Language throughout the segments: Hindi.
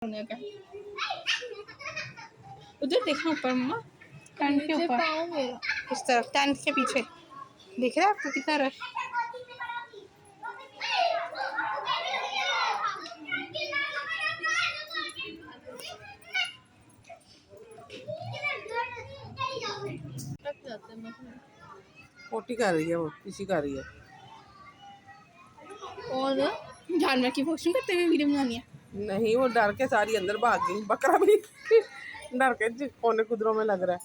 होने का उधर देखो ऊपर मम्मा, टेंट के ऊपर इस तरफ टेंट के पीछे दिख रहा है आपको कितना रश। पोटी कर रही है, वो किसी कर रही है और जानवर की पोस्टिंग करते हुए वीडियो बनानी है। नहीं, वो डर के सारी अंदर भाग गई। बकरा भी डर के कोने कुदरों में लग रहा है।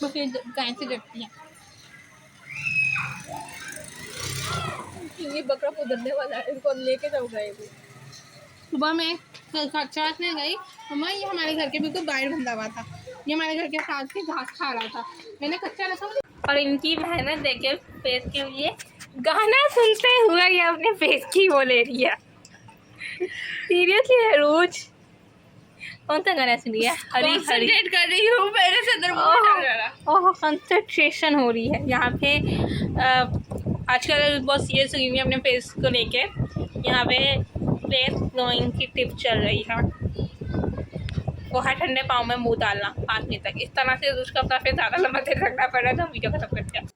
बस ये गाय से डरती है। ये बकरा कुदरने वाला है, इसको लेके जाओ गाय को। सुबह में चाट में गई मम्मा, ये हमारे घर के बिल्कुल बाहर बंधा हुआ था, ये हमारे घर के साथ के घास खा रहा था, मैंने कच्चा रखा और इनकी मेहनत देखे फेस के लिए गाना सुनते हुए ये अपने फेस की वो ले रही है। सीरियसली है रोज कौन सा गाना सुन रही है? हरी हरी कर रही हूँ मेरे से अंदर ओह कंसंट्रेशन हो रही है यहाँ पे। आजकल बहुत सीरियस हुई है अपने फेस को लेके। यहाँ पे फेस ग्लोइंग की टिप चल रही है, वो है ठंडे पाँव में मुंह डालना 5 मिनट तक। इस तरह से उसका अपना फेस ज़्यादा लंबा देर रखना पड़ रहा है, तो हम वीडियो खत्म करते हैं।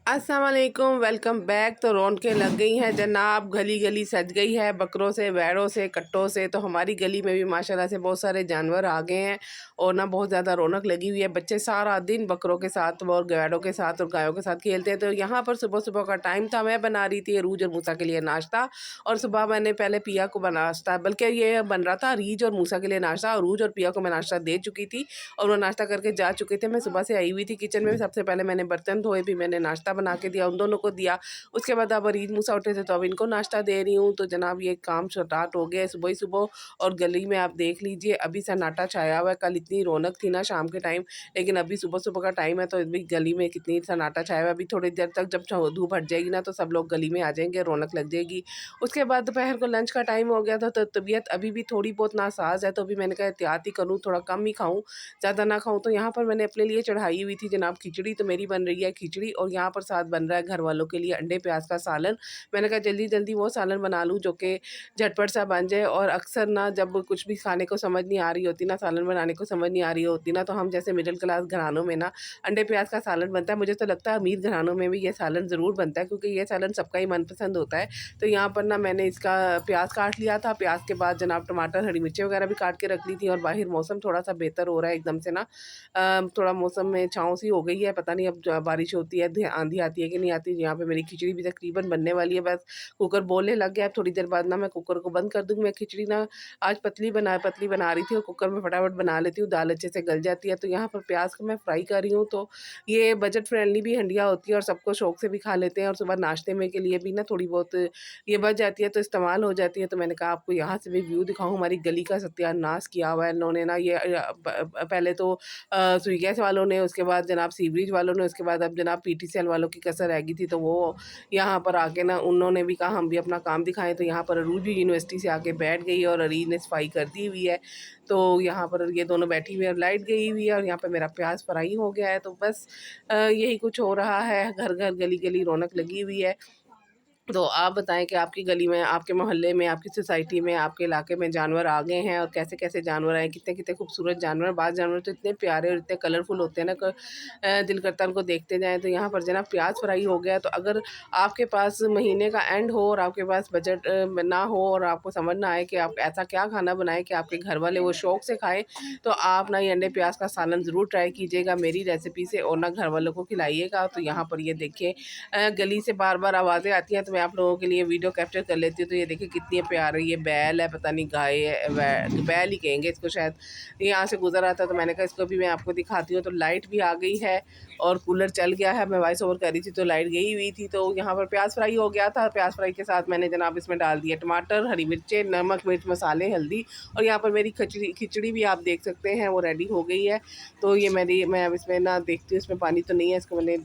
अस्सलाम वालेकुम, वेलकम बैक। तो रौनकें लग गई हैं जनाब, गली गली सज गई है बकरों से, बैड़ों से, कट्टों से। तो हमारी गली में भी माशाल्लाह से बहुत सारे जानवर आ गए हैं और ना बहुत ज़्यादा रौनक लगी हुई है। बच्चे सारा दिन बकरों के साथ और बैड़ों के साथ और गायों के साथ खेलते हैं। तो यहाँ पर सुबह सुबह का टाइम था, मैं बना रही थी अरूज और मूसा के लिए नाश्ता। और सुबह मैंने पहले पिया को नाश्ता, बल्कि ये बन रहा था अरीज और मूसा के लिए नाश्ता। अरूज और पिया को मैं नाश्ता दे चुकी थी और वो नाश्ता करके जा चुके थे। मैं सुबह से आई हुई थी किचन में। सबसे पहले मैंने बर्तन धोए, भी मैंने नाश्ता बना के दिया, उन दोनों को दिया। उसके बाद अब अरीज मूसा उठे थे तो अब इनको नाश्ता दे रही हूँ। तो जनाब ये काम स्टार्ट हो गया सुबह ही सुबह। और गली में आप देख लीजिए अभी सन्नाटा छाया हुआ है। कल इतनी रौनक थी ना शाम के टाइम, लेकिन अभी सुबह सुबह का टाइम है तो अभी गली में कितनी सन्नाटा छाया हुआ है। अभी थोड़ी देर तक जब धूप हट जाएगी ना तो सब लोग गली में आ जाएंगे, रौनक लग जाएगी। उसके बाद दोपहर को लंच का टाइम हो गया था तो तबीयत अभी भी थोड़ी बहुत नासाज है, तो अभी मैंने कहा एहतियात ही करूँ, थोड़ा कम ही खाऊँ, ज़्यादा ना खाऊँ। तो यहाँ पर मैंने अपने लिए चढ़ाई हुई थी जनाब खिचड़ी। तो मेरी बन रही है खिचड़ी और यहाँ पर साथ बन रहा है घर वालों के लिए अंडे प्याज का सालन। मैंने कहा जल्दी जल्दी वो सालन बना लूँ जो कि झटपट सा बन जाए। और अक्सर ना जब कुछ भी खाने को समझ नहीं आ रही होती ना, सालन बनाने को समझ नहीं आ रही होती ना, तो हम जैसे मिडिल क्लास घरानों में ना अंडे प्याज का सालन बनता है। मुझे तो लगता है अमीर घरानों में भी ये सालन ज़रूर बनता है, क्योंकि ये सालन सबका ही मनपसंद होता है। तो यहाँ पर ना मैंने इसका प्याज काट लिया था, प्याज के बाद जनाब टमाटर हरी मिर्चें वगैरह भी काट के रख ली थी। और बाहर मौसम थोड़ा सा बेहतर हो रहा है एकदम से ना, थोड़ा मौसम में छाँव सी हो गई है। पता नहीं अब बारिश होती है, आंधी आती है कि नहीं आती। यहाँ पे मेरी खिचड़ी भी तकरीबन बनने वाली है, बस कुकर बोलने लग गया। थोड़ी देर बाद ना मैं कुकर को बंद कर दूँगी। मैं खिचड़ी ना आज पतली बना रही थी और कुकर में फटाफट बना लेती हूँ, दाल अच्छे से गल जाती है। तो यहाँ पर प्याज को मैं फ्राई कर रही हूँ। तो ये बजट फ्रेंडली भी हंडिया होती है और सबको शौक से भी खा लेते हैं, और सुबह नाश्ते में के लिए भी ना थोड़ी बहुत ये बच जाती है तो इस्तेमाल हो जाती है। तो मैंने कहा आपको यहाँ से भी व्यू दिखाऊँ। हमारी गली का सत्यानाश किया हुआ है इन्होंने ना। ये पहले तो स्विगी गैस वालों ने, उसके बाद जनाब सीवरेज वालों ने, उसके बाद अब जनाब PTCL वालों की कसर रह गई थी। तो वो यहाँ पर आके ना उन्होंने भी कहा हम भी अपना काम दिखाएं। तो यहाँ पर अरूज भी यूनिवर्सिटी से आके बैठ गई और अरीज ने सफाई कर दी हुई है। तो यहाँ पर ये दोनों बैठी हुई है और लाइट गई हुई है और यहाँ पर मेरा प्याज फ्राई हो गया है। तो बस यही कुछ हो रहा है, घर घर गली गली रौनक लगी हुई है। तो आप बताएं कि आपकी गली में, आपके मोहल्ले में, आपकी सोसाइटी में, आपके इलाके में जानवर आ गए हैं और कैसे कैसे जानवर आए, कितने कितने खूबसूरत जानवर। बाज़ जानवर तो इतने प्यारे और इतने कलरफुल होते हैं ना, दिल करता है उनको देखते जाएं। तो यहाँ पर जना प्याज फ्राई हो गया। तो अगर आपके पास महीने का एंड हो और आपके पास बजट ना हो और आपको समझ ना आए कि आप ऐसा क्या खाना बनाएं कि आपके घर वाले वो शौक़ से खाएँ, तो आप ना ये अंडे प्याज का सालन ज़रूर ट्राई कीजिएगा मेरी रेसिपी से और ना घर वालों को खिलाइएगा। तो यहाँ पर ये देखिए गली से बार बार आवाज़ें आती हैं तो मैं आप लोगों के लिए वीडियो कैप्चर कर लेती हूँ। तो ये देखिए कितनी प्यारी ये बैल है, पता नहीं गाय है, बैल ही कहेंगे इसको शायद। यहाँ से गुजर आता तो मैंने कहा इसको भी मैं आपको दिखाती हूँ। तो लाइट भी आ गई है और कूलर चल गया है। मैं वॉइस ओवर कर रही थी तो लाइट गई हुई थी। तो यहाँ पर प्याज फ्राई हो गया था। प्याज फ्राई के साथ मैंने जनाब इसमें डाल दिया टमाटर, हरी मिर्चें, नमक, मिर्च मसाले, हल्दी। और यहाँ पर मेरी खिचड़ी भी आप देख सकते हैं वो रेडी हो गई है। तो ये मैं अब इसमें ना देखती हूँ इसमें पानी तो नहीं है, इसको मैंने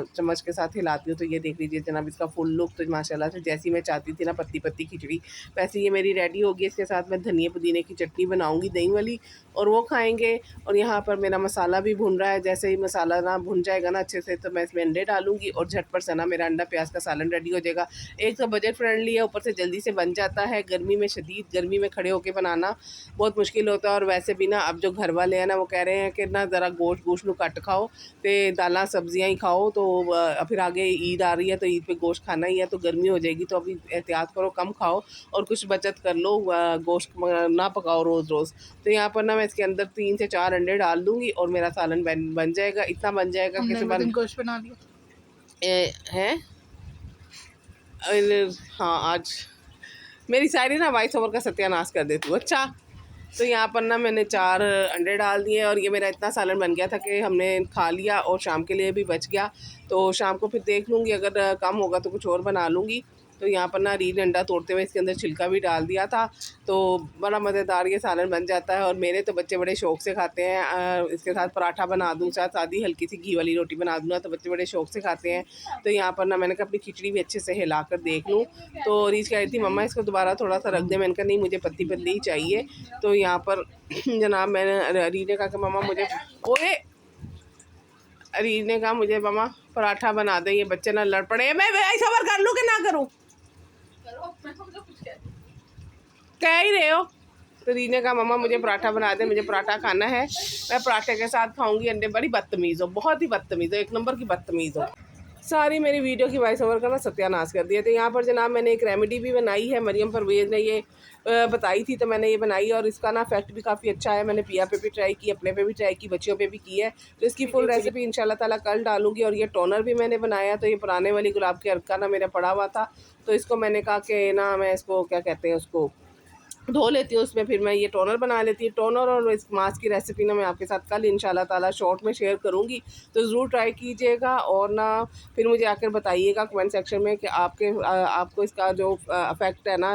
चम्मच के साथ हिलाती हूँ। तो ये देख लीजिए जनाब इसका फुल लुक। तो माशाल्लाह से, जैसी मैं चाहती थी ना पत्ती पत्ती खिचड़ी, वैसे ये मेरी रेडी होगी। इसके साथ मैं धनिया पुदीने की चटनी बनाऊँगी दही वाली, और वो खाएँगे। और यहाँ पर मेरा मसाला भी भुन रहा है। जैसे ही मसाला ना भुन जाएगा ना अच्छे से, तो मैं इसमें अंडे डालूँगी और झटपट से ना मेरा अंडा प्याज का सालन रेडी हो जाएगा। एक तो बजट फ्रेंडली है, ऊपर से जल्दी से बन जाता है। गर्मी में, शदीद गर्मी में खड़े होकर बनाना बहुत मुश्किल होता है। और वैसे भी ना अब जो घर वाले हैं ना वो कह रहे हैं कि ना ज़रा गोश्त नू घट खाओ, तो दालां सब्जियां ही खाओ। तो फिर आगे ईद आ रही है, तो ईद पे गोश्त खाना ही है, तो गर्मी हो जाएगी, तो अभी एहतियात करो, कम खाओ और कुछ बचत कर लो, गोश्त ना पकाओ रोज़ रोज़। तो यहाँ पर ना मैं इसके अंदर 3 से 4 अंडे डाल दूँगी और मेरा सालन बन जाएगा। इतना बन जाएगा कि सुबह गोश्त बना लिया है। हाँ, आज मेरी सारी ना वॉइस ओवर का सत्यानाश कर देती हूँ। अच्छा, तो यहाँ पर ना मैंने 4 अंडे डाल दिए और ये मेरा इतना सालन बन गया था कि हमने खा लिया और शाम के लिए भी बच गया। तो शाम को फिर देख लूँगी, अगर कम होगा तो कुछ और बना लूँगी। तो यहाँ पर ना रील अंडा तोड़ते हुए इसके अंदर छिलका भी डाल दिया था, तो बड़ा मज़ेदार ये सालन बन जाता है। और मेरे तो बच्चे बड़े शौक़ से खाते हैं। इसके साथ पराठा बना दूँ, साथ आधी हल्की सी घी वाली रोटी बना दूँ ना, तो बच्चे बड़े शौक़ से खाते हैं। तो यहाँ पर ना मैंने कहा अपनी खिचड़ी भी अच्छे से हिला कर देख लूँ। तो रीच कह रही थी मम्मा इसको दोबारा थोड़ा सा रख दे। मैंने कहा नहीं, मुझे पतली पतली ही चाहिए। तो यहाँ पर जनाब मैंने रीच ने कहा कि मम्मा मुझे रीच ने कहा मुझे मम्मा पराठा बना दे। ये बच्चे ना लड़ पड़े, मैं सबर कर लूँ कि ना करूँ, कह ही रहे हो। तो रीच ने कहा मम्मा मुझे पराठा बना दे, मुझे पराठा खाना है, मैं पराठे के साथ खाऊंगी अंडे। बड़ी बदतमीज़ हो, बहुत ही बदतमीज़ हो, एक नंबर की बदतमीज़ हो। सारी मेरी वीडियो की वॉइस ओवर का ना सत्यानाश कर दिया। तो यहाँ पर जनाब मैंने एक रेमेडी भी बनाई है, मरियम परवेज़ ने ये बताई थी, तो मैंने ये बनाई और इसका ना इफेक्ट भी काफ़ी अच्छा है। मैंने पिया पे भी ट्राई की, अपने पे भी ट्राई की, बच्चियों पे भी की है। तो इसकी फुल रेसिपी इंशाल्लाह ताला कल डालूंगी। और ये टोनर भी मैंने बनाया, तो ये पुराने वाली गुलाब के अर्क का ना मेरा पड़ा हुआ था, तो इसको मैंने कहा कि ना मैं इसको क्या कहते हैं उसको धो लेती हूँ, उसमें फिर मैं ये टोनर बना लेती हूँ। टोनर और इस मास्क की रेसिपी ना मैं आपके साथ कल इंशाल्लाह ताला शॉर्ट में शेयर करूँगी, तो ज़रूर ट्राई कीजिएगा। और ना फिर मुझे आकर बताइएगा कमेंट सेक्शन में कि आपको इसका जो इफ़ेक्ट है ना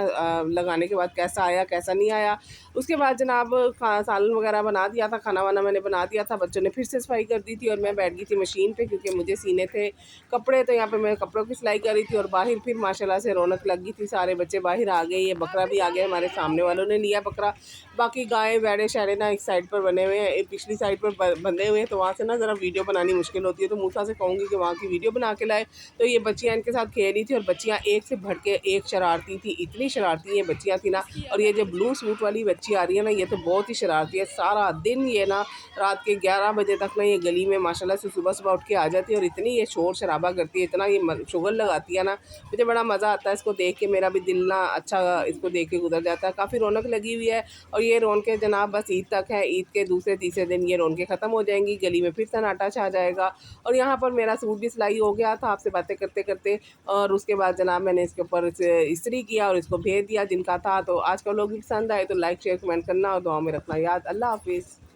लगाने के बाद कैसा आया, कैसा नहीं आया। उसके बाद जनाब सालन वगैरह बना दिया था, खाना वाना मैंने बना दिया था, बच्चों ने फिर से सफाई कर दी थी और मैं बैठ गई थी मशीन पे, क्योंकि मुझे सीने थे कपड़े। तो यहाँ पे मैं कपड़ों की सिलाई कर रही थी और बाहर फिर माशाल्लाह से रौनक लग गई थी, सारे बच्चे बाहर आ गए। ये बकरा भी आ गया, हमारे सामने वालों ने लिया बकरा। बाकी गाय बैड़े शैड़े ना एक साइड पर बने हुए हैं, पिछली साइड पर बंधे हुए हैं, तो वहाँ से ना ज़रा वीडियो बनानी मुश्किल होती है। तो मूसा से कहूँगी कि वहाँ की वीडियो बना के लाए। तो ये बच्चियाँ इनके साथ खेल रही थी और बच्चियाँ एक से बढ़ के एक शरारती थी, इतनी शरारती ये बच्चियाँ थी ना। और ये जो ब्लू सूट वाली बच्ची आ रही है ना, ये तो बहुत ही शरारती है। सारा दिन ये ना रात के 11 बजे तक ना ये गली में माशाल्लाह से सुबह सुबह उठ के आ जाती है और इतनी ये शोर शराबा करती है, इतना ये शुगर लगाती है ना, मुझे बड़ा मज़ा आता है इसको देख के। मेरा भी दिल ना अच्छा इसको देख के गुजर जाता है। काफ़ी रौनक लगी हुई है और ये रौनकें जनाब बस ईद तक है। ईद के दूसरे तीसरे दिन ये रौनकें ख़त्म हो जाएंगी, गली में फिर सन्नाटा छा जाएगा। और यहाँ पर मेरा सूट भी सिलाई हो गया था आपसे बातें करते करते, और उसके बाद जनाब मैंने इसके ऊपर इस्त्री किया और इसको भेज दिया जिनका था। तो आज का लोग भी पसंद आए तो लाइक शेयर कमेंट करना और दुआ में रखना याद। अल्लाह हाफिज़।